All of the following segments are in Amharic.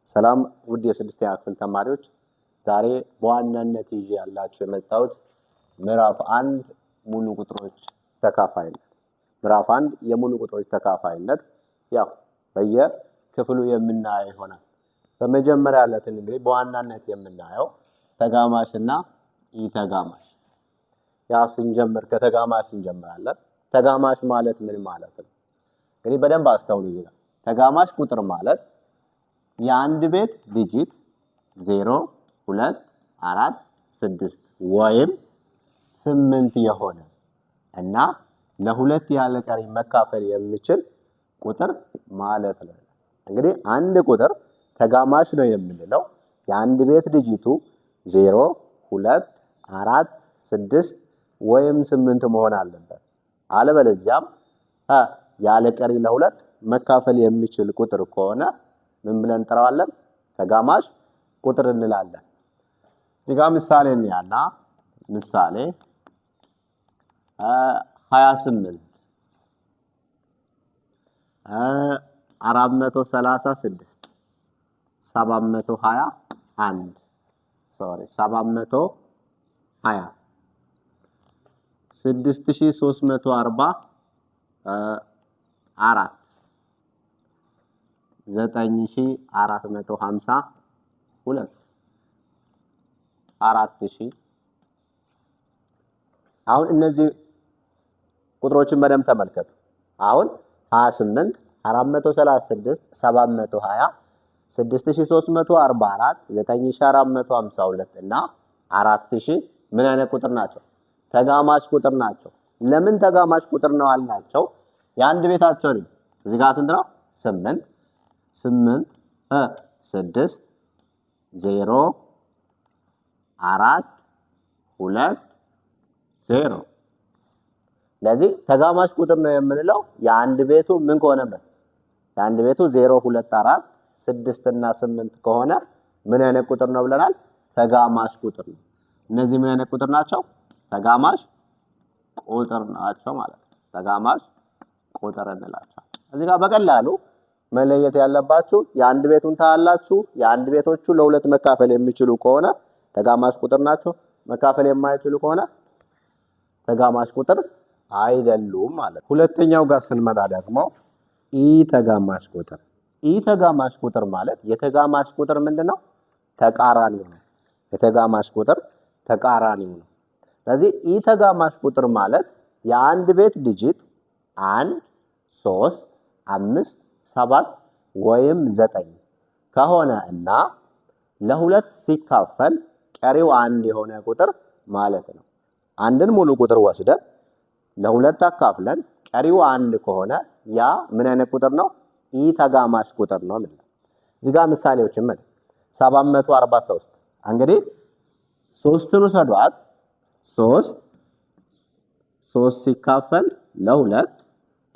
ሰላም ውድ የስድስተኛ ክፍል ተማሪዎች፣ ዛሬ በዋናነት ይዤ ያላችሁ የመጣሁት ምዕራፍ 1 ሙሉ ቁጥሮች ተካፋይነት። ምዕራፍ 1 የሙሉ ቁጥሮች ተካፋይነት ያው በየክፍሉ የምናየው ይሆናል። በመጀመሪያ ዕለት እንግዲህ በዋናነት የምናየው ተጋማሽና ኢተጋማሽ። ያው ስንጀምር ከተጋማሽ እንጀምራለን። ተጋማሽ ማለት ምን ማለት ነው? እንግዲህ በደንብ አስተውሉ ይላል። ተጋማሽ ቁጥር ማለት የአንድ ቤት ዲጂት 0 2 4 6 ወይም 8 የሆነ እና ለሁለት ያለ ቀሪ መካፈል የሚችል ቁጥር ማለት ነው። እንግዲህ አንድ ቁጥር ተጋማሽ ነው የምንለው የአንድ ቤት ዲጂቱ 0 2 4 6 ወይም 8 መሆን አለበት። አለበለዚያም ያለ ቀሪ ለሁለት መካፈል የሚችል ቁጥር ከሆነ ምን ብለን እንጠራዋለን? ተጋማሽ ቁጥር እንላለን። እዚህ ጋር ምሳሌ እንያና ምሳሌ 28 436 721 720 6344 9452 4000 አሁን እነዚህ ቁጥሮችን በደንብ ተመልከቱ። አሁን 28 436 720 6344 9452 እና 4000 ምን አይነት ቁጥር ናቸው? ተጋማሽ ቁጥር ናቸው። ለምን ተጋማሽ ቁጥር ነው አልናቸው? የአንድ ቤታቸው ነው። እዚህ ጋር ስንት ነው? 8 6 0 4 2 0 ለዚህ ተጋማሽ ቁጥር ነው የምንለው የአንድ ቤቱ ምን ከሆነበት የአንድ ቤቱ 0 2 4 6 እና 8 ከሆነ ምን አይነት ቁጥር ነው ብለናል? ተጋማሽ ቁጥር ነው። እነዚህ ምን አይነት ቁጥር ናቸው? ተጋማሽ ቁጥር ናቸው ማለት ነው። ተጋማሽ ቁጥር እንላቸው። እዚህ ጋር በቀላሉ መለየት ያለባችሁ የአንድ ቤቱን ታያላችሁ። የአንድ ቤቶቹ ለሁለት መካፈል የሚችሉ ከሆነ ተጋማሽ ቁጥር ናቸው። መካፈል የማይችሉ ከሆነ ተጋማሽ ቁጥር አይደሉም ማለት ነው። ሁለተኛው ጋር ስንመጣ ደግሞ ኢተጋማሽ ቁጥር። ኢተጋማሽ ቁጥር ማለት የተጋማሽ ቁጥር ምንድነው? ተቃራኒው ነው። የተጋማሽ ቁጥር ተቃራኒው ነው። ስለዚህ ኢተጋማሽ ቁጥር ማለት የአንድ ቤት ዲጂት 1 3 5 7 ወይም 9 ከሆነ እና ለሁለት ሲካፈል ቀሪው አንድ የሆነ ቁጥር ማለት ነው። አንድን ሙሉ ቁጥር ወስደን ለሁለት አካፍለን ቀሪው አንድ ከሆነ ያ ምን አይነት ቁጥር ነው? ኢተጋማሽ ቁጥር ነው ማለት ነው። እዚህ ጋር ምሳሌዎችን ማለት 743 እንግዲህ 3ን ወስዷት 3 ሲካፈል ለሁለት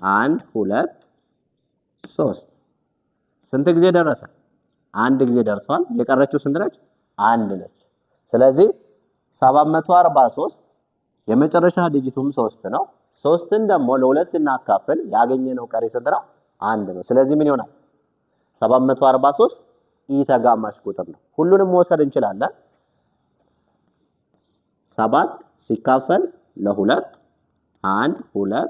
1 2 3 ስንት ጊዜ ደረሰ? አንድ ጊዜ ደርሷል። የቀረችው ስንት ነች? አንድ ነች። ስለዚህ 743 የመጨረሻ ዲጂቱም 3 ነው። 3ን ደግሞ ለሁለት ስናካፍል ያገኘነው ቀሪ ስንት ነው? አንድ ነው። ስለዚህ ምን ይሆናል? 743 ኢተጋማሽ ቁጥር ነው። ሁሉንም መውሰድ እንችላለን። 7 ሲካፈል ለሁለት 1 2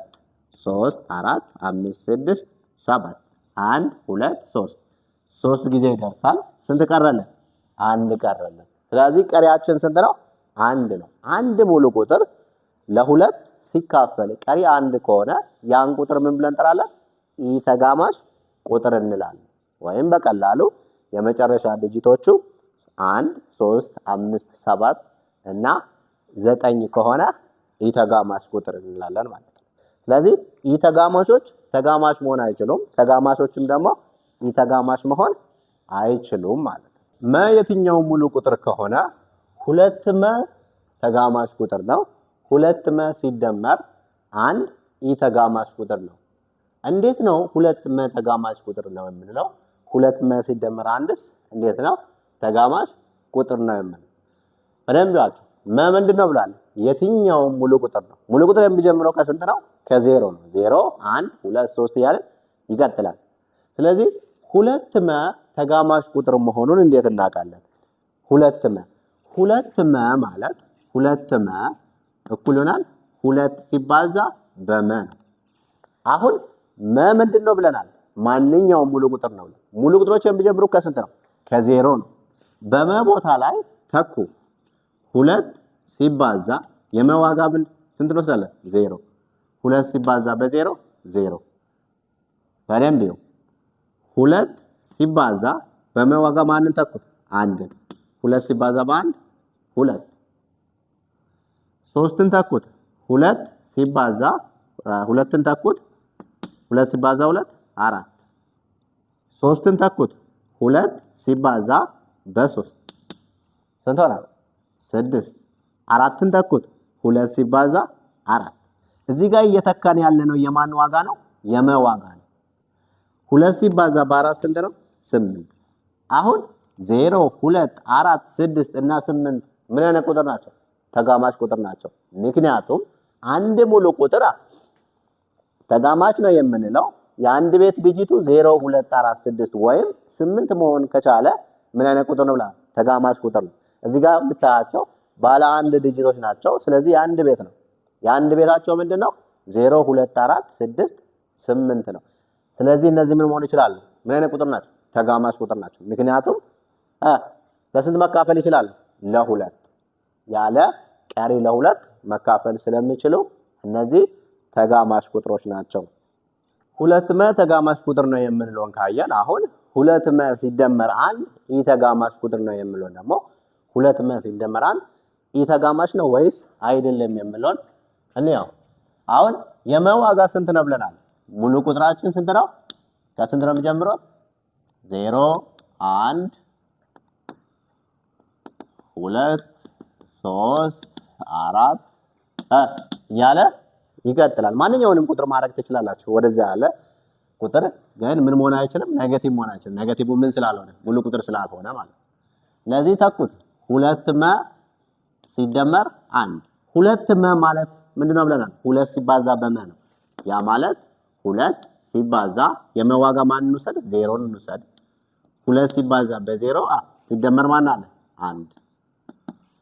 3 4 5 6 7 1 2 3 ጊዜ ይደርሳል። ስንት ቀረልን? አንድ ቀረልን። ስለዚህ ቀሪያችን ስንት ነው? አንድ ነው። አንድ ሙሉ ቁጥር ለሁለት ሲካፈል ቀሪ አንድ ከሆነ ያን ቁጥር ምን ብለን እንጠራለን? ኢተጋማሽ ቁጥር እንላለን። ወይም በቀላሉ የመጨረሻ ዲጂቶቹ 1 3 5 7 እና 9 ከሆነ ኢተጋማሽ ቁጥር እንላለን ማለት ነው። ስለዚህ ኢተጋማሾች ተጋማሽ መሆን አይችሉም። ተጋማሾችም ደግሞ ኢተጋማሽ መሆን አይችሉም ማለት ነው። የትኛው ሙሉ ቁጥር ከሆነ 2 ተጋማሽ ቁጥር ነው። 2 ሲደመር 1 ኢተጋማሽ ቁጥር ነው። እንዴት ነው 2 ተጋማሽ ቁጥር ነው የምንለው? 2 ሲደመር 1ስ እንዴት ነው ተጋማሽ ቁጥር ነው የምንለው? በደንብ ያዙ። ምንድነው ብላል? የትኛው ሙሉ ቁጥር ነው? ሙሉ ቁጥር የሚጀምረው ከስንት ነው? ከ0 ነው። 0 1 2 3 እያለ ይቀጥላል። ስለዚህ 2 ተጋማሽ ቁጥር መሆኑን እንዴት እናውቃለን? ሁለት መ ማለት ሁለት መ እኩል ይሆናል 2 ሲባዛ በመ ነው። አሁን መ ምንድነው ብለናል? ማንኛውም ሙሉ ቁጥር ነው። ሙሉ ቁጥሮች የሚጀምሩ ከስንት ነው? ከዜሮ ነው። በመ ቦታ ላይ ተኩ 2 ሲባዛ የመ ዋጋ ስንት ነው ስላለ? 0 2 ሲባዛ በ0 0 በደንብ ነው። 2 ሲባዛ በመ ዋጋ ማንን ተኩት? 1 2 ሲባዛ በ1 2 3ን ተኩት 2 ሲባዛ 2ን ተኩት 2 ሲባዛ 2 4 3ን ተኩት 2 ሲባዛ በ3 ስንት ሆነ? 6 4ን ተኩት 2 ሲባዛ 4 እዚህ ጋር እየተካን ያለ ነው የማን ዋጋ ነው? የመ ዋጋ ነው። 2 ሲባዛ በ4 ስንት ነው? 8 አሁን 0 2 4 6 እና 8 ምን አይነት ቁጥር ናቸው? ተጋማሽ ቁጥር ናቸው። ምክንያቱም አንድ ሙሉ ቁጥር ተጋማሽ ነው የምንለው የአንድ ቤት ዲጂቱ 0 2 4 6 ወይም 8 መሆን ከቻለ ምን አይነት ቁጥር ነው? ተጋማሽ ቁጥር ነው። እዚህ ጋር ብታያቸው ባለ አንድ ዲጂቶች ናቸው። ስለዚህ የአንድ ቤት ነው። የአንድ ቤታቸው ምንድነው? 0 2 4 6 8 ነው። ስለዚህ እነዚህ ምን መሆን ይችላሉ? ምን አይነት ቁጥር ናቸው? ተጋማሽ ቁጥር ናቸው። ምክንያቱም ለስንት መካፈል ይችላል? ለሁለት ያለ ቀሪ ለሁለት መካፈል ስለሚችሉ እነዚህ ተጋማሽ ቁጥሮች ናቸው። 2መ ተጋማሽ ቁጥር ነው የምንለውን ካየን አሁን 2መ ሲደመር 1 ኢ ተጋማሽ ቁጥር ነው የምንለው ደግሞ 2መ ሲደመር 1 ኢ ተጋማሽ ነው ወይስ አይደለም የምንለውን እንየው። አሁን የመ ዋጋ ስንት ነው ብለናል? ሙሉ ቁጥራችን ስንት ነው? ከስንት ነው የሚጀምረው? 0 1 2 3 4 ያለ ይቀጥላል። ማንኛውንም ቁጥር ማድረግ ትችላላችሁ። ወደዛ ያለ ቁጥር ግን ምን መሆን አይችልም? ኔጌቲቭ መሆን አይችልም። ኔጌቲቭ ምን ስላልሆነ? ሙሉ ቁጥር ስላልሆነ ማለት ነው። ለዚህ ተኩት 2መ ሲደመር 1 2መ ማለት ምንድነው ብለናል? 2 ሲባዛ በመ ነው። ያ ማለት 2 ሲባዛ የመ ዋጋ ማን እንውሰድ? 0ን እንውሰድ። 2 ሲባዛ በ0 ሲደመር ማን አለ? 1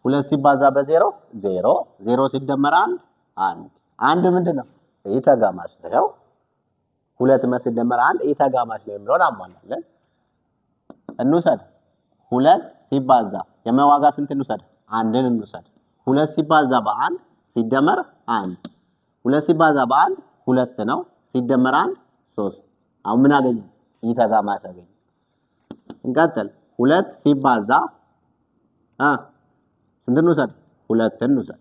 2 ሲባዛ በ0 0 0 ሲደመር 1 1 1 ምንድነው? ኢ ተጋማሽ ነው። 2መ ሲደመር 1 ኢ ተጋማሽ ነው የሚለውን አሟላለን። እንውሰድ 2 ሲባዛ የመ ዋጋ ስንት እንውሰድ? 1ን እንውሰድ። 2 ሲባዛ በ1 ሲደመር 1 2 ሲባዛ በ1 2 ነው። ሲደመር 1 3 አሁን ምን አገኘ? ኢ ተጋማሽ አገኘ። እንቀጥል 2 ሲባዛ ስንት እንውሰድ? 2ን እንውሰድ።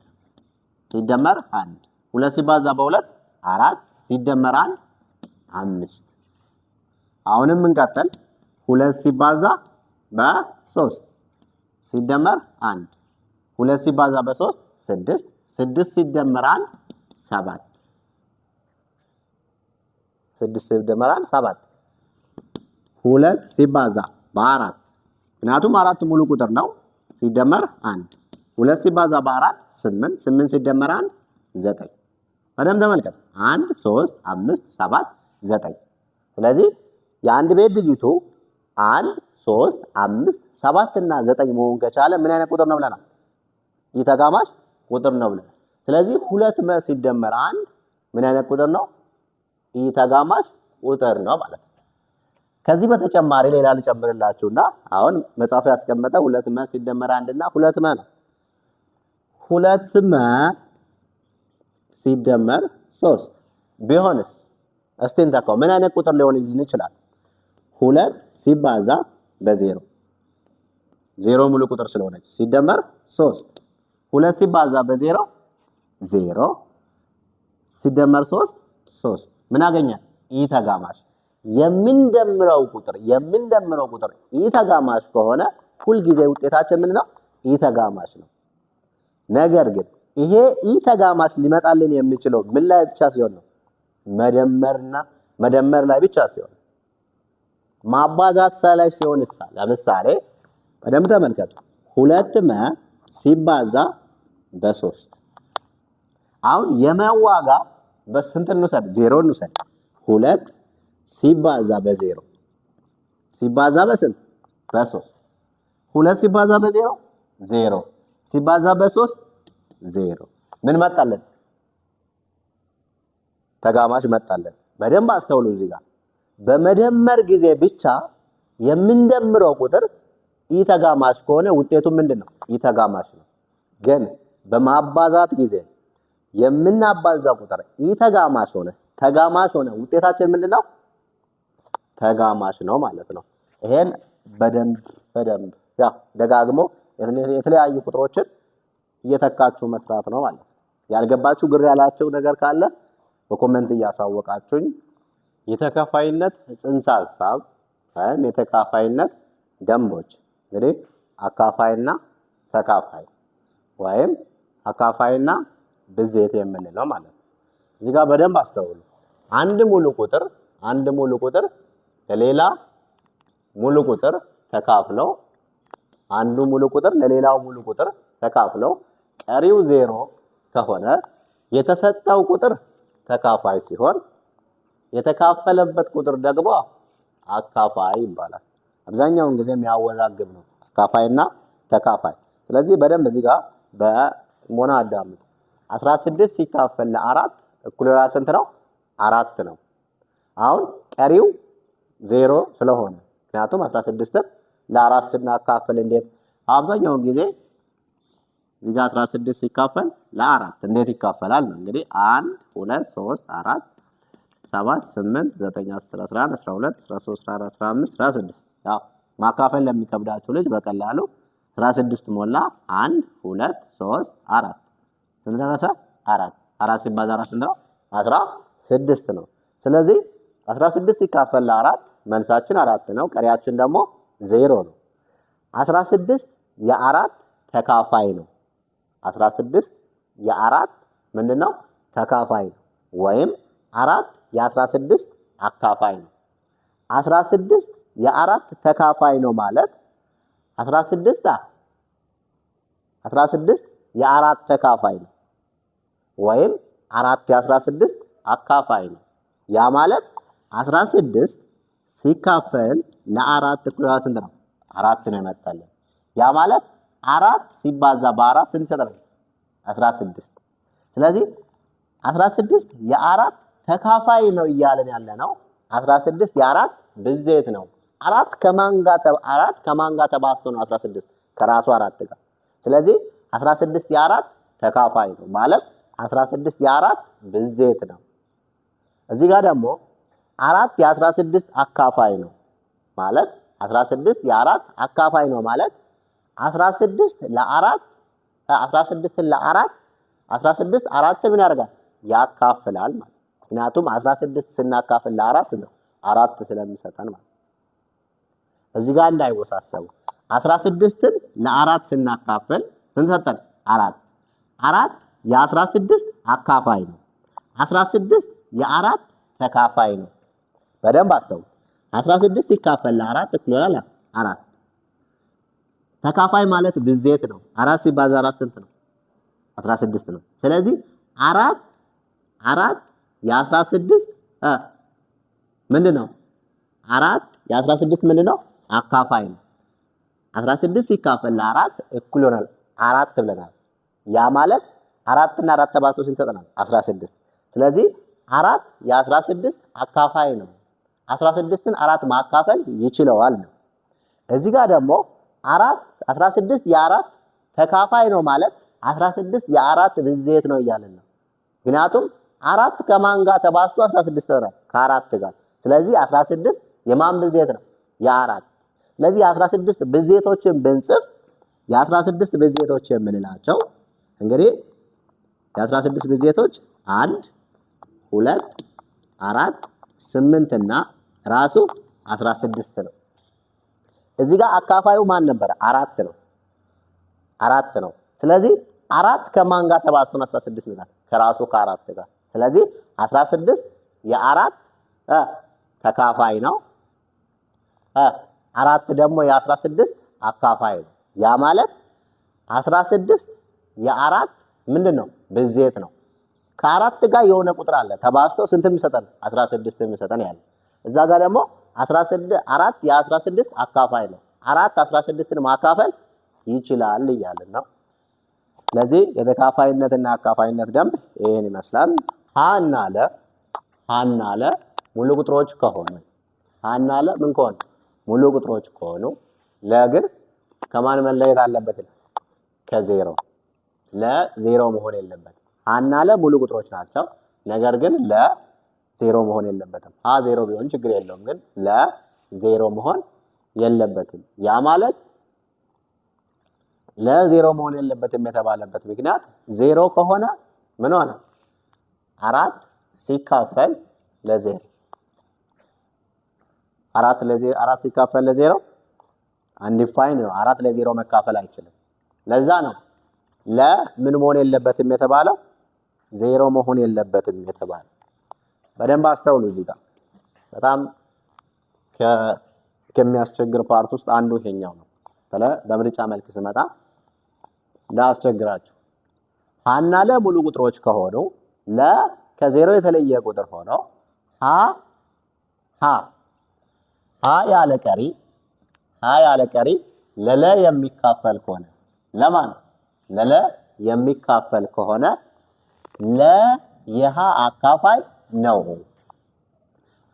ሲደመር 1 2 ሲባዛ በ2 4 ሲደመር 1 5 አሁንም እንቀጥል 2 ሲባዛ በ3 ሲደመር 1 2 ሲባዛ በ3 6 6 ሲደመር 1 7 6 ሲደመር 1 7 2 ሲባዛ በ4 ምክንያቱም 4 ሙሉ ቁጥር ነው። ሲደመር 1 2 ሲባዛ በ4 8 8 ሲደመር 1 9 በደንብ ተመልከት 1 3 5 7 9 ስለዚህ የአንድ ቤት ዲጂቱ 1 3 5 7 እና 9 መሆን ከቻለ ምን አይነት ቁጥር ነው ብለናል? ኢ ተጋማሽ ቁጥር ነው ብለናል። ስለዚህ 2መ ሲደመር 1 ምን አይነት ቁጥር ነው? ኢ ተጋማሽ ቁጥር ነው ማለት ነው። ከዚህ በተጨማሪ ሌላ ልጨምርላችሁና አሁን መጽሐፉ ያስቀመጠው 2መ ሲደመር 1 እና 2መ ነው። 2መ ሲደመር 3 ቢሆንስ? እስቲ እንተካው። ምን አይነት ቁጥር ሊሆን ይችላል? 2 ሲባዛ በ0 0 ሙሉ ቁጥር ስለሆነች ሲደመር 3 2 ሲባዛ በ0 0 ሲደመር 3 3 ምን አገኛል? ኢ ተጋማሽ። የምንደምረው ቁጥር ኢ ተጋማሽ ከሆነ ሁል ጊዜ ውጤታችን ምንድነው? ኢ ተጋማሽ ነው። ነገር ግን ይሄ ኢ ተጋማሽ ሊመጣልን የሚችለው ምን ላይ ብቻ ሲሆን ነው? መደመር ላይ ብቻ ሲሆን። ማባዛት ላይ ሲሆን ለምሳሌ በደንብ ተመልከቱ 2መ ሲባዛ በ3 አሁን የመ ዋጋ በስንት እንውሰድ? 0 እንውሰድ። 2 ሲባዛ በ0 ሲባዛ በስንት? በ3 2 ሲባዛ በ0 0 ሲባዛ በ3 0 ምን መጣለን? ተጋማሽ መጣለን። በደንብ አስተውሉ። እዚህ ጋር በመደመር ጊዜ ብቻ የምንደምረው ቁጥር ኢተጋማሽ ከሆነ ውጤቱ ምንድነው? ኢተጋማሽ ነው። ግን በማባዛት ጊዜ የምናባዛው ቁጥር ኢተጋማሽ ሆነ ተጋማሽ ሆነ ውጤታችን ምንድነው? ተጋማሽ ነው ማለት ነው። ይሄን በደንብ ያው ደጋግሞ የተለያዩ ቁጥሮችን እየተካችሁ መስራት ነው ማለት ነው። ያልገባችሁ ግር ያላችሁ ነገር ካለ በኮሜንት እያሳወቃችሁኝ የተካፋይነት ጽንሰ ሐሳብ ወይም የተካፋይነት ደንቦች እንግዲህ አካፋይና ተካፋይ ወይም አካፋይና ብዜት የምንለው ማለት ነው። እዚህ ጋር በደንብ አስተውሉ። አንድ ሙሉ ቁጥር ለሌላ ሙሉ ቁጥር ተካፍለው አንዱ ሙሉ ቁጥር ለሌላው ሙሉ ቁጥር ተካፍለው ቀሪው 0 ከሆነ የተሰጠው ቁጥር ተካፋይ ሲሆን የተካፈለበት ቁጥር ደግሞ አካፋይ ይባላል። አብዛኛውን ጊዜ የሚያወዛግብ ነው አካፋይና ተካፋይ። ስለዚህ በደንብ እዚህ ጋር በሞና አዳምጡ። 16 ሲካፈል ለ4 እኩል ይሆናል ስንት ነው? 4 ነው። አሁን ቀሪው 0 ስለሆነ ምክንያቱም 16 ለ4 ስናካፍል እንዴት አብዛኛውን ጊዜ እዚህ ጋር 16 ሲካፈል ለ4 እንዴት ይካፈላል ነው እንግዲህ 1 2 3 4 7 8 9 10 11 12 13 14 15 16 ያው ማካፈል ለሚከብዳችሁ ልጅ በቀላሉ 16 ሞላ 1 2 3 4 ስንት ደረሰ? 4 ሲባዛ 4 ስንት ነው? 16 ነው። ስለዚህ 16 ሲካፈል ለ4 መልሳችን 4 ነው። ቀሪያችን ደግሞ 0 ነው። 16 የ4 ተካፋይ ነው። 16 የ4 ምንድነው? ተካፋይ ነው። ወይም 4 የ16 አካፋይ ነው። 16 የ4 ተካፋይ ነው ማለት 16 የ4 ተካፋይ ነው ወይም 4 የ16 አካፋይ ነው። ያ ማለት 16 ሲካፈል ለ4 እኩል ይሆናል ስንት ነው? 4 ነው የመጣልን። ያ ማለት 4 ሲባዛ በ4 ስንት ይሰጣል? 16። ስለዚህ 16 የ4 ተካፋይ ነው እያለን ያለ ነው። 16 የ4 ብዜት ነው። 4 ከማን ጋር ተባዝቶ ነው 16? ከራሱ 4 ጋር። ስለዚህ 16 የ4 ተካፋይ ነው ማለት 16 የ4 ብዜት ነው። እዚህ ጋር ደግሞ 4 የ16 አካፋይ ነው ማለት 16 የ4 አካፋይ ነው ማለት 16 ለ4 16 4 ምን ያደርጋል? ያካፍላል ማለት። ምክንያቱም 16 ስናካፍል ለ4 ነው 4 ስለሚሰጠን ማለት። እዚህ ጋር እንዳይወሳሰቡ 16ን ለ4 ስናካፍል ስንት ሰጠን? 4 የ16 አካፋይ ነው። 16 የ4 ተካፋይ ነው። በደንብ አስተውሉ። 16 ሲካፈል ለ4 እኩል ይሆናል 4። ተካፋይ ማለት ብዜት ነው። 4 ሲባዛ 4 ስንት ነው? 16 ነው። ስለዚህ 4 የ16 ምንድነው? 4 የ16 ምንድነው? አካፋይ ነው። 16 ሲካፈል ለ4 እኩል ይሆናል 4 ብለናል። ያ ማለት 4 እና 4 ተባዝቶ ስንት ይሰጠናል? 16። ስለዚህ 4 የ16 አካፋይ ነው። 16ን 4 ማካፈል ይችላል ነው። እዚህ ጋር ደግሞ 16 የ4 ተካፋይ ነው ማለት 16 የ4 ብዜት ነው እያለን ነው። ምክንያቱም 4 ከማን ጋር ተባዝቶ 16 ነው? ከ4 ጋር። ስለዚህ 16 የማን ብዜት ነው? የ4። ስለዚህ የ16 ብዜቶችን ብንጽፍ የ16 ብዜቶች የምንላቸው እንግዲህ የ16 ብዜቶች 1 2 4 8 እና ራሱ 16 ነው። እዚህ ጋር አካፋዩ ማን ነበር? 4 ነው። ስለዚህ 4 ከማን ጋር ተባዝቶ 16 ይላል? ከራሱ ከ4 ጋር። ስለዚህ 16 የ4 ተካፋይ ነው። 4 ደግሞ የ16 አካፋይ ነው። ያ ማለት 16 የ4 ምንድነው? ብዜት ነው። ከ4 ጋር የሆነ ቁጥር አለ ተባዝቶ ስንት የሚሰጠን? 16 የሚሰጠን ያለ። እዛ ጋር ደግሞ 4 የ16 አካፋይ ነው። 4 16ን ማካፈል ይችላል እያልን ነው። ስለዚህ የተካፋይነትና አካፋይነት ደንብ ይሄን ይመስላል። ሀና ለ ሙሉ ቁጥሮች ከሆኑ ሀና ለ ምን ከሆኑ ሙሉ ቁጥሮች ከሆኑ ለግን ከማን መለየት አለበት? ከዜሮ ለዜሮ መሆን የለበትም። ሀና ለ ሙሉ ቁጥሮች ናቸው። ነገር ግን ለዜሮ መሆን የለበትም። ሀ ዜሮ ቢሆን ችግር የለውም፣ ግን ለዜሮ መሆን የለበትም። ያ ማለት ለዜሮ መሆን የለበትም የተባለበት ምክንያት ዜሮ ከሆነ ምን ሆነ? 4 ሲካፈል ለዜሮ 4 ሲካፈል ለዜሮ አንዲፋይን ነው። 4 ለዜሮ መካፈል አይችልም። ለዛ ነው ለምን መሆን የለበትም የተባለው? ዜሮ መሆን የለበትም የተባለው። በደንብ አስተውሉ። እዚህ ጋር በጣም ከሚያስቸግር ፓርት ውስጥ አንዱ ይሄኛው ነው። በምርጫ መልክ ስመጣ እንዳስቸግራችሁ። ሀና ለ ሙሉ ቁጥሮች ከሆኑ ለ ከዜሮ የተለየ ቁጥር ሆኖ ሀ ያለ ቀሪ ለለ የሚካፈል ከሆነ ለማን ለለ የሚካፈል ከሆነ ለ የሀ አካፋይ ነው።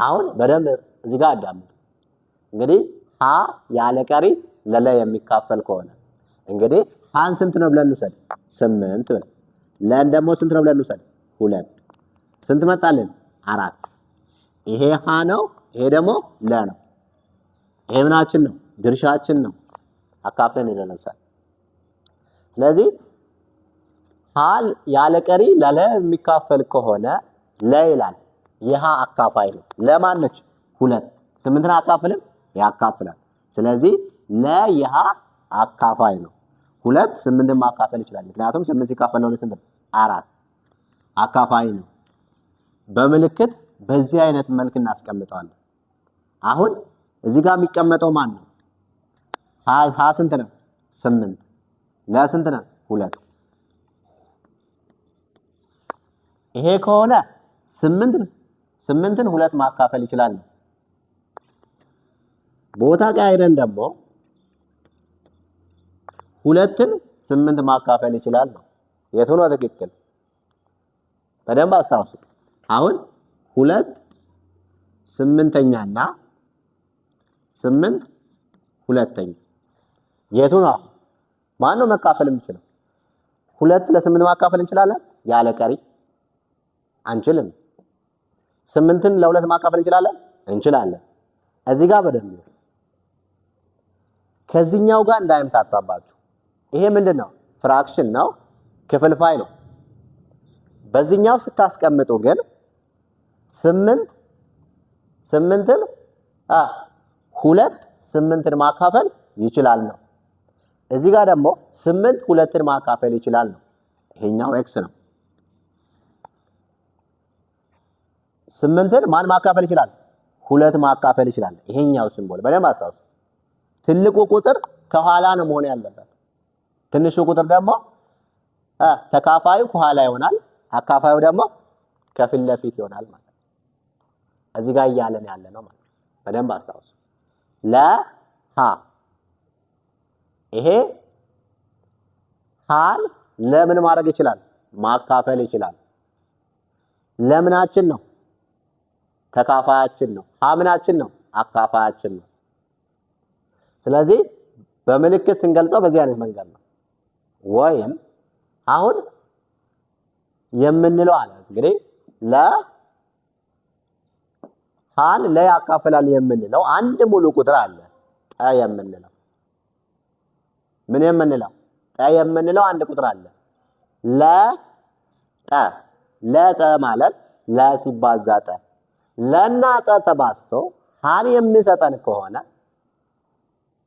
አሁን በደንብ እዚህ ጋር አዳምጡ። እንግዲህ ሀ ያለ ቀሪ ለለ የሚካፈል ከሆነ እንግዲህ ሀን ስንት ነው ብለን እንውሰድ? 8 ብለን። ለን ደግሞ ስንት ነው ብለን እንውሰድ? 2። ስንት መጣልን? 4። ይሄ ሀ ነው፣ ይሄ ደግሞ ለ ነው። ይሄ ምናችን ነው? ድርሻችን ነው። አካፍለን ይደረሳል። ስለዚህ ሀ ያለ ቀሪ ለለ የሚካፈል ከሆነ ለ ይላል የሀ አካፋይ ነው። ለማን ነች? 2። 8ን አካፍልም ያካፍላል። ስለዚህ ለ የሀ አካፋይ ነው። 2 8ን ማካፈል ይችላል። ምክንያቱም 8 ሲካፈል ነው ስንት? 4 አካፋይ ነው። በምልክት በዚህ አይነት መልክ እናስቀምጠዋለን። አሁን እዚህ ጋር የሚቀመጠው ማን ነው? ሀ ስንት ነው? 8። ለ ስንት ነው? 2። ይሄ ከሆነ 8ን 2 ማካፈል ይችላል። ቦታ ቀያይረን ደግሞ 2ን 8 ማካፈል ይችላል ነው። የቱ ነው ትክክል? በደንብ አስታውሱ። አሁን 2 8ኛና 8 2ኛ የቱ ነው? ማን ነው መካፈል የሚችለው? 2 ለ8 ማካፈል እንችላለን? ያለ ቀሪ አንችልም። 8ን ለ2 ማካፈል እንችላለን? እንችላለን። እዚህ ጋር በደንብ ከዚህኛው ጋር እንዳይምታታባችሁ። ይሄ ምንድነው? ፍራክሽን ነው፣ ክፍልፋይ ነው። በዚህኛው ስታስቀምጡ ግን 8ን 8ን ማካፈል ይችላል ነው። እዚህ ጋር ደግሞ 8 2ን ማካፈል ይችላል ነው። ይሄኛው ኤክስ ነው። 8ን ማን ማካፈል ይችላል? 2 ማካፈል ይችላል። ይሄኛው ሲምቦል በደንብ አስታውሱ። ትልቁ ቁጥር ከኋላ ነው መሆን ያለበት። ትንሹ ቁጥር ደግሞ ተካፋዩ ከኋላ ይሆናል፣ አካፋዩ ደግሞ ከፊት ለፊት ይሆናል ማለት ነው። እዚህ ጋር እያለን ያለ ነው ማለት በደንብ አስታውሱ። ለሃ ይሄ ሃን ለምን ማድረግ ይችላል? ማካፈል ይችላል። ለምናችን ነው? ተካፋያችን ነው። ሃ ምናችን ነው? አካፋያችን ነው። ስለዚህ በምልክት ስንገልጸው በዚህ አይነት መንገድ ነው። ወይም አሁን የምንለው አለ እንግዲህ ሃን ለ ያካፍላል የምንለው አንድ ሙሉ ቁጥር አለ። ጠ የምንለው ምን የምንለው? ጠ የምንለው አንድ ቁጥር አለ። ለጠ ማለት ለ ሲባዛ ጠ ለና ጠ ተባዝቶ ሃን የሚሰጠን ከሆነ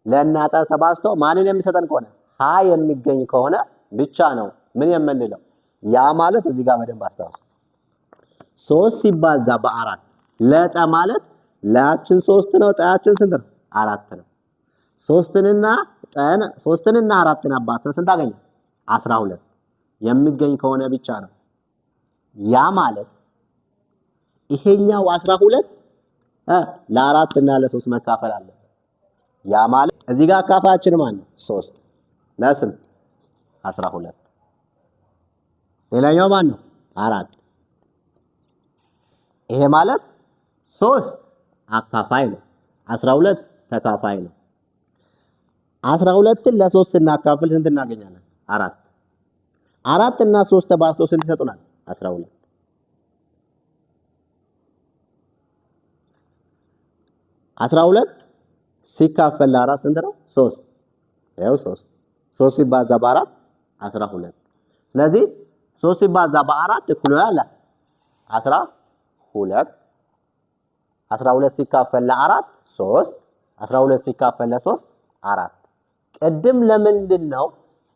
ለና ጠ ተባዝቶ ማንን የሚሰጠን ከሆነ ሃ የሚገኝ ከሆነ ብቻ ነው ምን የምንለው? ያ ማለት እዚህ ጋር በደንብ አስታውሱ። 3 ሲባዛ በ4 ለጠ ማለት ለያችን 3 ነው፣ ጠያችን ስንት ነው? 4 ነው። 3ንና 4ን አባዝተን ስንት አገኘ? 12 የሚገኝ ከሆነ ብቻ ነው። ያ ማለት ይሄኛው 12 ለ4 እና ለ3 መካፈል አለበት። ያ ማለት እዚህ ጋር አካፋያችን ማን ነው? 3 ለስንት? 12። ሌላኛው ማን ነው? 4። ይሄ ማለት 3 አካፋይ ነው፣ 12 ተካፋይ ነው። 12ን ለ3 ስናካፍል ስንት እናገኛለን? 4። 4 እና 3 ተባዝተው ስንት ይሰጡናል? 12። 12 ሲካፈል ለ4 ስንት ነው? 3። ያው 3 ሲባዛ በ4 12። ስለዚህ 3 ሲባዛ በ4 እኩል ይሆናል 12። 12 ሲካፈል ለ4 3። 12 ሲካፈል ለ3 4። ቅድም ለምንድን ነው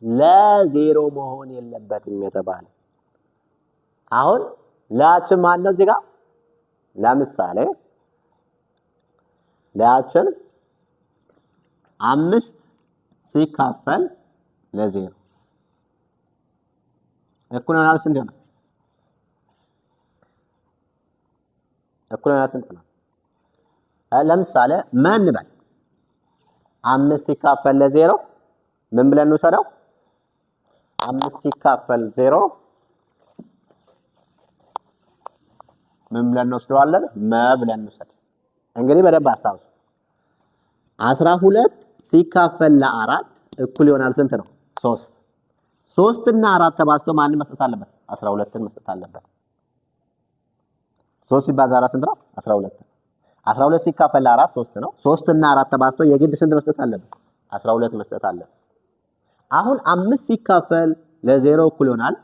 ለዜሮ መሆን የለበትም የተባለ? አሁን ለያችን ማን ነው እዚህ ጋር? ለምሳሌ ለያችን 5 ሲካፈል ለ0 እኩል ይሆናል ስንት ነው? እኩል ይሆናል ስንት ነው? ለምሳሌ ማን በል 5 ሲካፈል ለ0 ምን ብለን እንውሰደው? 5 ሲካፈል 0 ምን ብለን እንወስደዋለን? ብለን እንውሰድ። እንግዲህ በደንብ አስታውሱ። 12 ሲካፈል ለ4 እኩል ይሆናል ስንት ነው? 3። 3 እና 4 ተባዝቶ ማንን መስጠት አለበት? 12ን መስጠት አለበት። 3 ሲባዛ 4 ስንት ነው? 12። 12 ሲካፈል ለ4 3 ነው። 3 እና 4 ተባዝቶ የግድ ስንት መስጠት አለበት? 12 መስጠት አለበት። አሁን 5 ሲካፈል ለ0 እኩል ይሆናል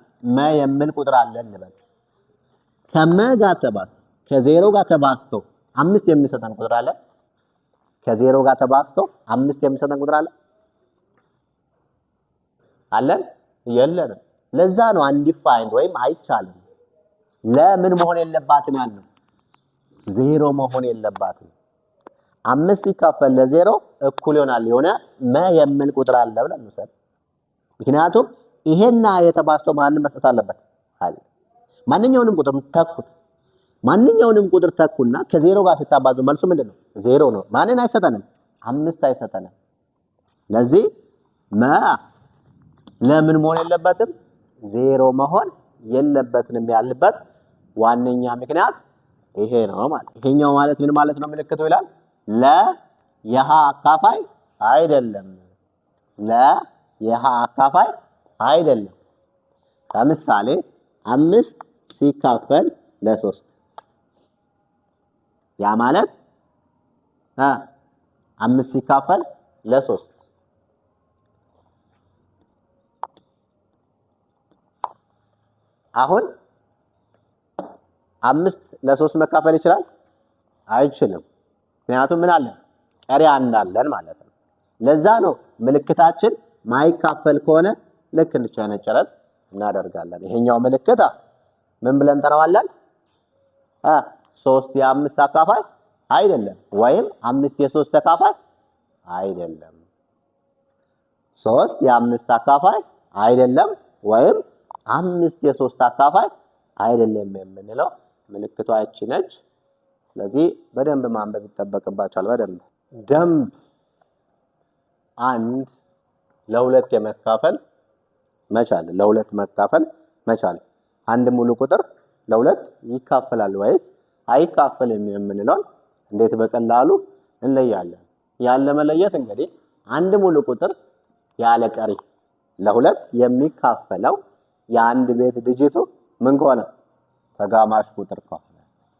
የሚል ቁጥር አለ እንበል። ጋር ተባዝቶ ከ0 ጋር ተባዝቶ 5 የሚሰጠን ቁጥር አለ። ከ0 ጋር ተባዝቶ 5 የሚሰጠን ቁጥር አለ አለን? የለንም። ለዛ ነው አንዲፋይንድ ወይም አይቻልም። ለምን መሆን የለባትም ያልነው? 0 መሆን የለባትም። 5 ሲካፈል ለ0 እኩል ይሆናል የሆነ የሚል ቁጥር አለ ብለን እንውሰድ። ምክንያቱም ይሄና የተባዝቶ ማንን መስጠት አለበት? አለ። ማንኛውንም ቁጥር ተኩት። ማንኛውንም ቁጥር ተኩና ከ0 ጋር ሲታባዙ መልሱ ምንድነው? 0 ነው። ማንን አይሰጠንም? 5 አይሰጠንም። ለዚህ ለምን መሆን የለበትም? 0 መሆን የለበትም ያልበት ዋነኛ ምክንያት ይሄ ነው ማለት። ይሄኛው ማለት ምን ማለት ነው? ምልክቱ ይላል የሃ አካፋይ አይደለም። የሃ አካፋይ አይደለም። ለምሳሌ 5 ሲካፈል ለ3 ያ ማለት 5 ሲካፈል ለ3 አሁን 5 ለ3 መካፈል ይችላል? አይችልም። ምክንያቱም ምን አለ? ቀሪ አንድ አለን ማለት ነው። ለዛ ነው ምልክታችን ማይካፈል ከሆነ ልክ እንጨነጨረን እናደርጋለን። ይሄኛው ምልክት ምን ብለን እንጠራዋለን? 3 የ5 አካፋይ አይደለም፣ ወይም 5 የ3 ተካፋይ አይደለም። 3 የ5 አካፋይ አይደለም፣ ወይም 5 የ3 አካፋይ አይደለም የምንለው ምልክቷ እቺ ነች። ስለዚህ በደንብ ማንበብ ይጠበቅባቸዋል። በደንብ አንድ ለ2 የመካፈል መቻል፣ ለ2 መካፈል መቻል። አንድ ሙሉ ቁጥር ለ2 ይካፈላል ወይስ አይካፈልም የምንለው እንዴት በቀላሉ እንለያለን? ያለ መለየት እንግዲህ አንድ ሙሉ ቁጥር ያለ ቀሪ ለ2 የሚካፈለው የአንድ ቤት ዲጂቱ ምን ከሆነ? ተጋማሽ ቁጥር ከሆነ።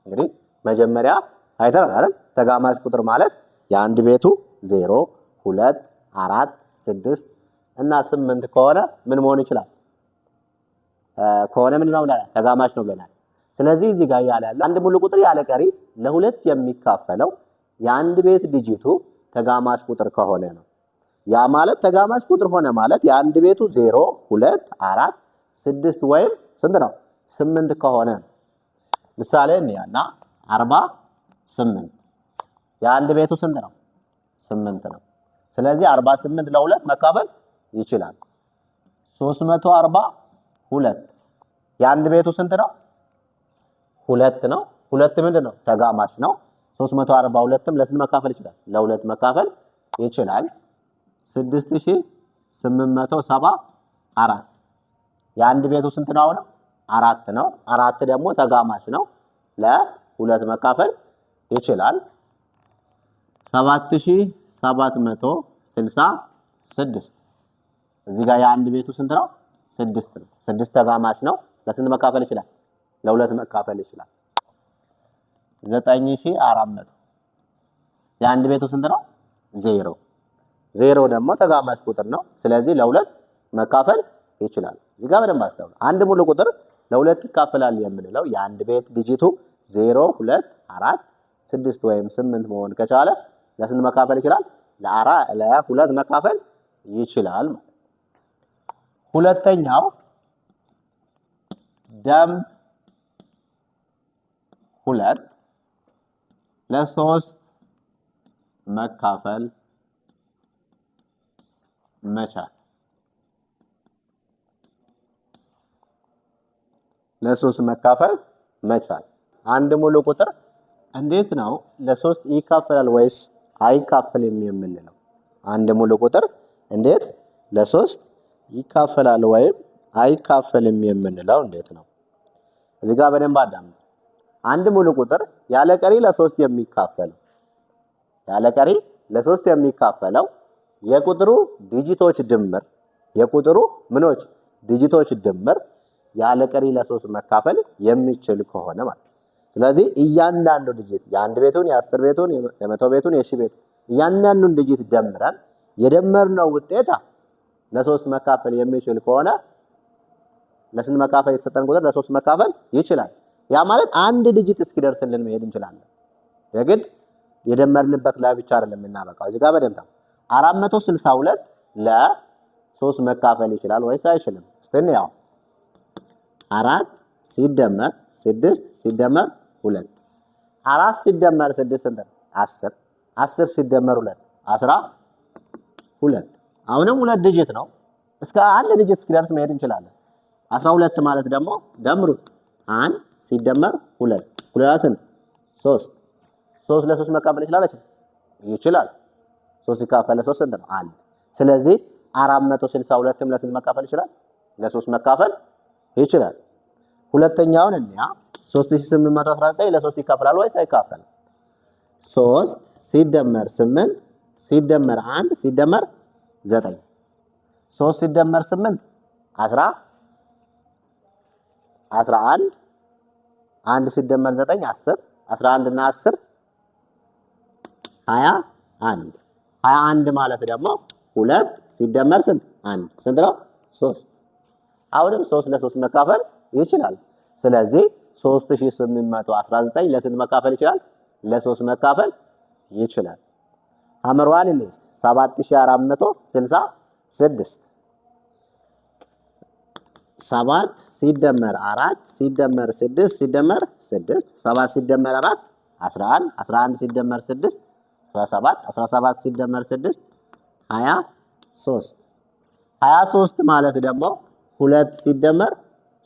እንግዲህ መጀመሪያ አይተናል አይደል? ተጋማሽ ቁጥር ማለት የአንድ ቤቱ 0፣ 2፣ 4፣ 6 እና 8 ከሆነ ምን መሆን ይችላል? ከሆነ ምን ነው ብለናል? ተጋማሽ ነው ብለናል። ስለዚህ እዚህ ጋር ያለ አንድ ሙሉ ቁጥር ያለ ቀሪ ለ2 የሚካፈለው የአንድ ቤት ዲጂቱ ተጋማሽ ቁጥር ከሆነ ነው። ያ ማለት ተጋማሽ ቁጥር ሆነ ማለት የአንድ ቤቱ 0፣ 2፣ 4፣ 6 ወይም ስንት ነው? 8 ከሆነ ነው። ምሳሌ እንያና 48 የአንድ ቤቱ ስንት ነው? 8 ነው። ስለዚህ 48 ለ2 መካፈል ይችላል። 342 የአንድ ቤቱ ስንት ነው? 2 ነው። 2 ምንድነው? ተጋማሽ ነው። 342ም ለስንት መካፈል ይችላል? ለ2 መካፈል ይችላል። 6874 የአንድ ቤቱ ስንት ነው? አሁን 4 ነው። 4 ደግሞ ተጋማሽ ነው። ለሁለት መካፈል ይችላል። 7766 እዚህ ጋር የአንድ ቤቱ ስንት ነው? 6 ነው። 6 ተጋማሽ ነው። ለስንት መካፈል ይችላል? ለሁለት መካፈል ይችላል። 9400 የአንድ ቤቱ ስንት ነው? 0 0 ደግሞ ተጋማሽ ቁጥር ነው። ስለዚህ ለሁለት መካፈል ይችላል። እዚህ ጋር በደንብ አስተውሉ። አንድ ሙሉ ቁጥር ለሁለት ይካፈላል የምንለው የአንድ ቤት ዲጂቱ 0 2 4 6 ወይም 8 መሆን ከቻለ ለስንት መካፈል ይችላል? ለሁለት መካፈል ይችላል። ሁለተኛው ደም 2 ለ3 መካፈል መቻል። ለ3 መካፈል መቻል። አንድ ሙሉ ቁጥር እንዴት ነው ለ3 ይካፈላል ወይስ አይካፈልም የምንለው? አንድ ሙሉ ቁጥር እንዴት ለ3 ይካፈላል ወይም አይካፈልም የምንለው እንዴት ነው? እዚህ ጋር በደንብ አዳምጡ። አንድ ሙሉ ቁጥር ያለ ቀሪ ለ3 የሚካፈለው የቁጥሩ ዲጂቶች ድምር ዲጂቶች ድምር ያለ ቀሪ ለ3 መካፈል የሚችል ከሆነ ማለት። ስለዚህ እያንዳንዱ ዲጂት የአንድ ቤቱን፣ የአስር ቤቱን፣ የመቶ ቤቱን፣ የሺህ ቤቱን እያንዳንዱን ዲጂት ደምረን የደመርነው ውጤት ለ3 መካፈል የሚችል ከሆነ ለስንት መካፈል የተሰጠን ቁጥር ለ3 መካፈል ይችላል። ያ ማለት አንድ ዲጂት እስኪደርስልን መሄድ እንችላለን። የግድ የደመርንበት ላይ ብቻ አይደለም የምናበቃው። እዚህ ጋር በደምብ 462 ለ3 መካፈል ይችላል ወይስ አይችልም? እስቲ እንየው። 4 ሲደመር 6 ሲደመር 2 4 ሲደመር 6 ስንት ነው? 10 10 ሲደመር 2 12 አሁንም ሁለት ዲጂት ነው። እስከ አንድ ዲጂት እስኪደርስ መሄድ እንችላለን። 12 ማለት ደግሞ ደምሩት 1 ሲደመር 2 2 ስንት? 3 3 ለ3 መካፈል ይችላል። 3 ሲካፈል ለ3 ስንት ነው? 1 ስለዚህ 462ም ለስንት መካፈል ይችላል? ለ3 መካፈል ይችላል። ሁለተኛውን እንያ 3819 ለ3 ይካፈላል ወይስ አይካፈልም? 3 ሲደመር 8 ሲደመር 1 ሲደመር 9 3 ሲደመር 8 11 1 ሲደመር 9 10 11 እና 10 21 ማለት ደግሞ 2 ሲደመር ስንት? 1 ስንት ነው? 3 አሁንም 3 ለ3 መካፈል ይችላል። ስለዚህ 3819 ለስንት መካፈል ይችላል? ለ3 መካፈል ይችላል። ሐመርዋን ሊስት 7466 7 ሲደመር 4 ሲደመር 6 ሲደመር 6 7 ሲደመር 4 11 11 ሲደመር 6 17 17 ሲደመር 6 23 23 ማለት ደግሞ 2 ሲደመር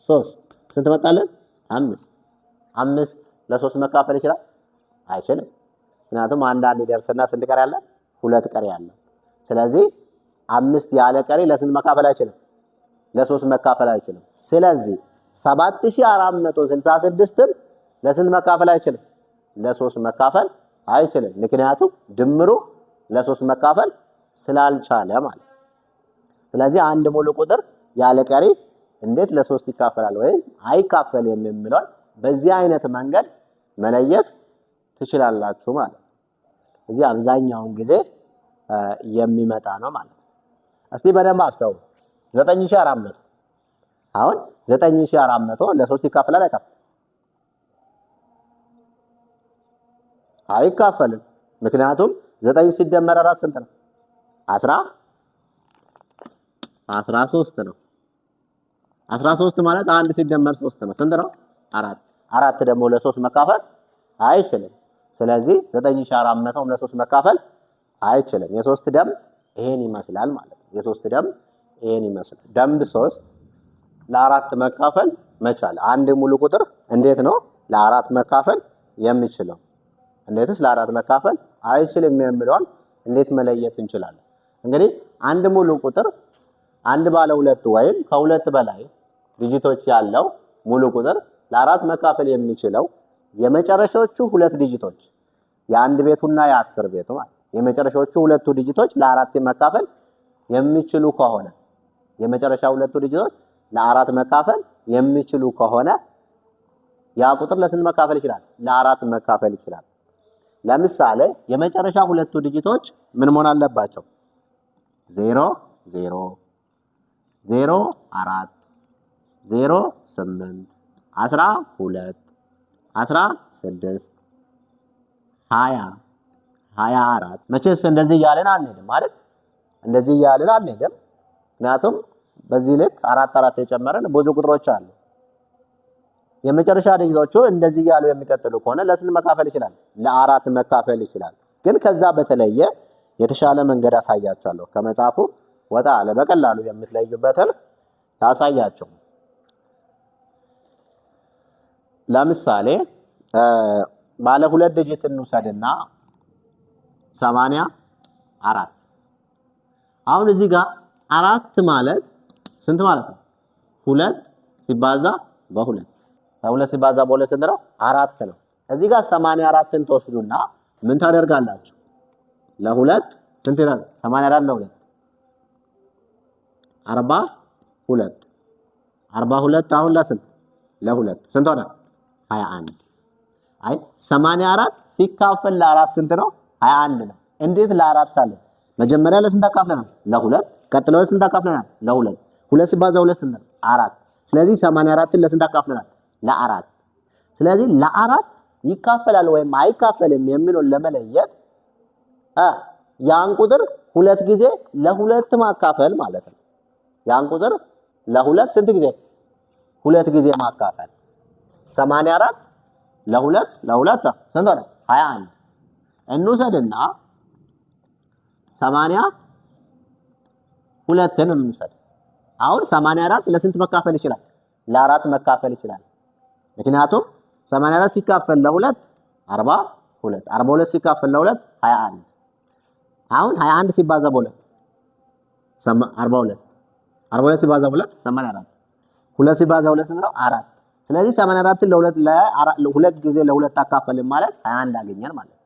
3 ስንት መጣለን? 5 5 ለ3 መካፈል ይችላል? አይችልም። ምክንያቱም አንዳንድ ይደርስና ስንት ቀሪ አለ? 2 ቀሪ አለ። ስለዚህ 5 ያለ ቀሪ ለስንት መካፈል አይችልም? ለ3 መካፈል አይችልም። ስለዚህ 7466ም ለስንት መካፈል አይችልም? ለ3 መካፈል አይችልም። ምክንያቱም ድምሩ ለ3 መካፈል ስላልቻለ ማለት። ስለዚህ አንድ ሙሉ ቁጥር ያለ ቀሪ እንዴት ለ3 ይካፈላል ወይ አይካፈልም የሚለው በዚህ አይነት መንገድ መለየት ትችላላችሁ ማለት። እዚህ አብዛኛውን ጊዜ የሚመጣ ነው ማለት። እስቲ በደንብ አስተውሉ። 9400 አሁን 9400 ለ3 ይካፈላል አይካፈልም? አይካፈልም። ምክንያቱም 9 ሲደመር 4 ስንት ነው? 13 ነው። 13 ማለት 1 ሲደመር 3 ነው። ስንት ነው? 4 4 ደግሞ ለ3 መካፈል አይችልም። ስለዚህ 9400 ለ3 መካፈል አይችልም። የ3 ደም ይሄን ይመስላል ማለት ነው። የ3 ደም ይሄን ይመስላል። ደምብ 3 ለ4 መካፈል መቻል። አንድ ሙሉ ቁጥር እንዴት ነው ለ4 መካፈል የሚችለው? እንዴትስ ለ4 መካፈል አይችልም የሚለውን እንዴት መለየት እንችላለን? እንግዲህ አንድ ሙሉ ቁጥር አንድ ባለ ሁለት ወይም ከሁለት በላይ ዲጂቶች ያለው ሙሉ ቁጥር ለአራት መካፈል የሚችለው የመጨረሻዎቹ ሁለት ዲጂቶች የአንድ ቤቱና የአስር ቤቱ ማለት የመጨረሻዎቹ ሁለቱ ዲጂቶች ለአራት መካፈል የሚችሉ ከሆነ የመጨረሻ ሁለቱ ዲጂቶች ለአራት መካፈል የሚችሉ ከሆነ ያ ቁጥር ለስንት መካፈል ይችላል? ለአራት መካፈል ይችላል። ለምሳሌ የመጨረሻ ሁለቱ ዲጂቶች ምን መሆን አለባቸው? 0 0 0 4 0 8 12 16 20 24 መቼስ እንደዚህ እያልን አንሄድም ማለት እንደዚህ እያልን አንሄድም። ምክንያቱም በዚህ ልክ አራት አራት የጨመረን ብዙ ቁጥሮች አሉ። የመጨረሻ ዲጂቶቹ እንደዚህ እያሉ የሚቀጥሉ ከሆነ ለስንት መካፈል ይችላል? ለአራት መካፈል ይችላል። ግን ከዛ በተለየ የተሻለ መንገድ አሳያችኋለሁ። ከመጽሐፉ ወጣ አለ በቀላሉ የምትለዩበትን ታሳያችሁ። ለምሳሌ ባለ ሁለት ዲጂት እንውሰድና 84 አሁን እዚህ ጋር አራት ማለት ስንት ማለት ነው? ሁለት ሲባዛ በሁለት በሁለት ሲባዛ በሁለት ስንት ነው? አራት ነው። እዚህ ጋር 84ን ተወስዱና ምን ታደርጋላችሁ? ለሁለት ስንት ይላል? 84 ለሁለት 42 42 አሁን ለስንት? ለሁለት ስንት ሆነ? 21 አይ 84 ሲካፈል ለአራት ስንት ነው? 21 ነው። እንዴት ለአራት አለ? መጀመሪያ ለስንት አካፍለናል? ለሁለት። ቀጥሎ ለስንት አካፍለናል? ለሁለት። ሁለት ሲባዛ ሁለት ስንት ነው? አራት። ስለዚህ 84ን ለስንት አካፍለናል? ለአራት። ስለዚህ ለአራት ይካፈላል ወይም አይካፈልም የሚለውን ለመለየት ያን ቁጥር ሁለት ጊዜ ለሁለት ማካፈል ማለት ነው። ያን ቁጥር ለሁለት ስንት ጊዜ? ሁለት ጊዜ ማካፈል 84 ለሁለት ስንት ሆነ? 21 እንውሰድና 82ን እንውሰድ። አሁን 84 ለስንት መካፈል ይችላል? ለአራት መካፈል ይችላል። ምክንያቱም 84 ሲካፈል ለሁለት 42 42 ሲካፈል ለሁለት 21 አሁን 21 ሲባዛ በሁለት 42 42 ሲባዛ በሁለት 84 ሁለት ሲባዛ ሁለት ስንት ነው? አራት። ስለዚህ 84ን ለሁለት ጊዜ ለሁለት አካፈልን ማለት 21 አገኘን ማለት ነው።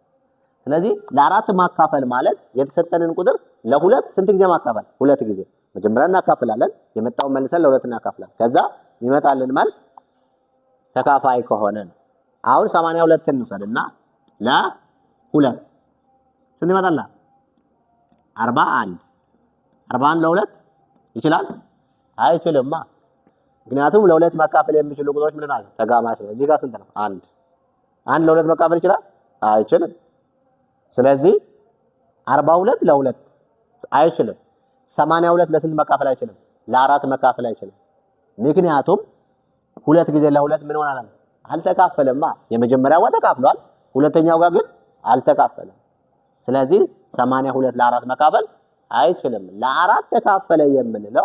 ስለዚህ ለአራት ማካፈል ማለት የተሰጠንን ቁጥር ለሁለት ስንት ጊዜ ማካፈል? ሁለት ጊዜ። መጀመሪያ እናካፍላለን፣ የመጣውን መልሰን ለሁለት እናካፍላለን። ከዛ የሚመጣልን መልስ ተካፋይ ከሆነ ነው። አሁን 82ን እንውሰድና ለሁለት ስንት ይመጣል? 41 41 ለሁለት ይችላል? አይችልማ። ምክንያቱም ለሁለት መካፈል የሚችሉ ቁጥሮች ምንድን ናቸው? ተጋማሽ ነው። እዚህ ጋር ስንት ነው? አንድ ለሁለት መካፈል ይችላል? አይችልም። ስለዚህ 42 ለሁለት አይችልም። 82 ለስንት መካፈል አይችልም? ለአራት መካፈል አይችልም። ምክንያቱም ሁለት ጊዜ ለሁለት ምን ሆናል? አልተካፈለማ። የመጀመሪያው ጋር ተካፍሏል፣ ሁለተኛው ጋር ግን አልተካፈለም። ስለዚህ 82 ለአራት መካፈል አይችልም። ለአራት ተካፈለ የምንለው